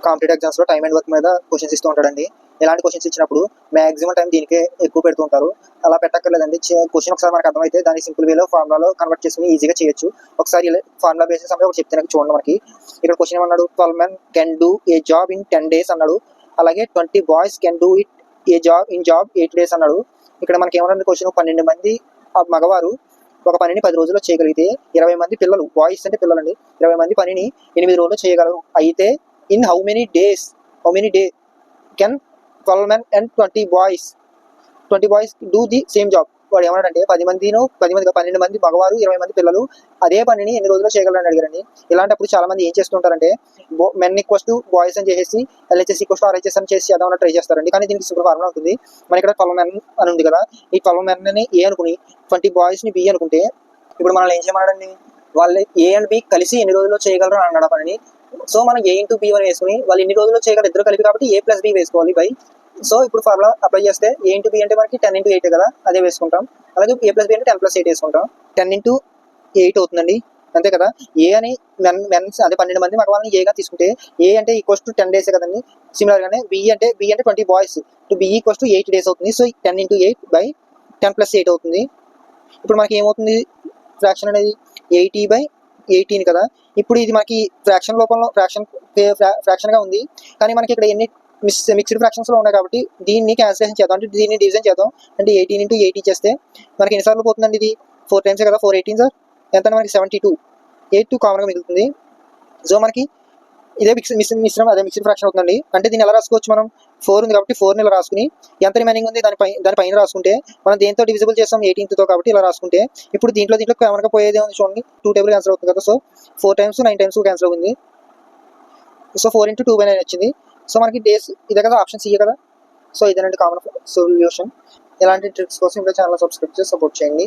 Competitive ఎగ్జామ్స్లో time and work మీద questions ఇస్తూ ఉంటాడండి. ఇలాంటి క్వశ్చన్స్ ఇచ్చినప్పుడు మ్యాక్సిమం టైం దీనికే ఎక్కువ పెడుతూ ఉంటారు. అలా పెట్టక్కర్లేదండి. క్వశ్చన్ ఒకసారి మనకు అర్థమైతే దాన్ని సింపుల్ వేలో ఫార్ములాలో కన్వర్ట్ చేసుకుని ఈజీగా చేయొచ్చు. ఒకసారి ఫార్ములా బేసిస్ అంటే ఒకటి చెప్తే చూడండి. మనకి ఇక్కడ క్వశ్చన్ ఏమన్నాడు, 12 men can do a job in 10 days అన్నాడు. అలాగే 20 boys can do it A job 8 days అన్నాడు. ఇక్కడ మనకి ఏమన్నా క్వశ్చన్ 12 మంది మగవారు ఒక పనిని 10 రోజుల్లో చేయగలిగితే 20 మంది పిల్లలు, బాయ్స్ అంటే పిల్లలండి, 20 మంది పనిని 8 రోజుల్లో చేయగలరు. అయితే in how many day can 12 men and 20 boys do the same job. వాడు ఏమన్నాడంటే 12 మంది మగవారు 20 మంది పిల్లలు అదే పనిని ఎన్ని రోజుల్లో చేయగలరని అడిగారండి. ఇలాంటప్పుడు చాలా మంది ఏం చేస్తుంటారంటే మెన్ ఈక్వల్స్ టు బాయ్స్ అని చేసేసి LHS ఈక్వల్స్ టు RHS అని చేసి చేద్దామని ట్రై చేస్తారండి. కానీ దీనికి సింపుల్ ఫార్ములా ఉంటుంది. మన ఇక్కడ 12 men అని ఉంది కదా, ఈ 12 men ని ఏ అనుకుని 20 boys ని B అనుకుంటే ఇప్పుడు మనల్ని ఏం చేయమన్నాడండి, వాళ్ళు A and B కలిసి ఎన్ని రోజుల్లో చేయగలరు అని అన్నాడు పనిని. సో మనం A into B అని వేసుకుని వాళ్ళు ఎన్ని రోజుల్లో చేయగలరు ఇద్దరు కలిపి కాబట్టి A plus B వేసుకోవాలి బై. సో ఇప్పుడు ఫార్ములా అప్లై చేస్తే A into B అంటే మనకి 10 into 8 కదా, అదే వేసుకుంటాం. అలాగే A plus B అంటే 10 plus 8 వేసుకుంటాం. 10 into 8 అవుతుందండి, అంతే కదా. ఏ అని మెన్స్ అదే 12 మంది మగవాళ్ళని ఏగా తీసుకుంటే A అంటే ఈక్వల్స్ టు 10 days కదండి. సిమిలర్గానే B అంటే 20 boys to B equals to 8 days అవుతుంది. సో 10 into 8 by 10 plus 8 అవుతుంది. ఇప్పుడు మనకి ఏమవుతుంది, ఫ్రాక్షన్ అనేది 80/18 కదా. ఇప్పుడు ఇది మనకి ఫ్రాక్షన్ రూపంలో ఫ్రాక్షన్గా ఉంది, కానీ మనకి ఇక్కడ ఎన్ని మిక్స్డ్ ఫ్రాక్షన్స్లో ఉన్నాయి కాబట్టి దీన్ని క్యాన్సిలేషన్ చేద్దాం, అంటే దీన్ని డివిజన్ చేద్దాం. అంటే 18 into 80 చేస్తే మనకి ఎన్నిసార్లు పోతుందండి, ఇది 4 times కదా, 4 18 సార్ ఎంత మనకి 72, 8 కామన్గా మిగులుతుంది. సో మనకి ఇదే మిశ్రమం అదే మిక్స్డ్ ఫ్రాక్షన్ అవుతుందండి. అంటే దీన్ని ఎలా రాసుకోవచ్చు, మనం 4 ఉంది కాబట్టి 4ని ఇలా రాసుకుని ఎంత రిమైనింగ్ ఉంది దానిపైన రాసుకుంటే మనం దేంతో డివిజిబుల్ చేస్తాం 18తో కాబట్టి ఇలా రాసుకుంటే ఇప్పుడు దీంట్లో కామన్గా పోయేది ఉంది చూడండి, 2 టేబుల్ క్యాన్సిల్ అవుతుంది కదా. సో 4 times 9 times క్యాన్సిల్ అవుతుంది. సో 4 into 2/9 వచ్చింది. సో మనకి డేస్ ఇదే కదా, ఆప్షన్ C కదా. సో ఇదేనండి కామన్ సొల్యూషన్. ఇలాంటి ట్రిక్స్ కోసం ఇంకా ఛానల్ సబ్స్క్రైబ్ చేసి సపోర్ట్ చేయండి.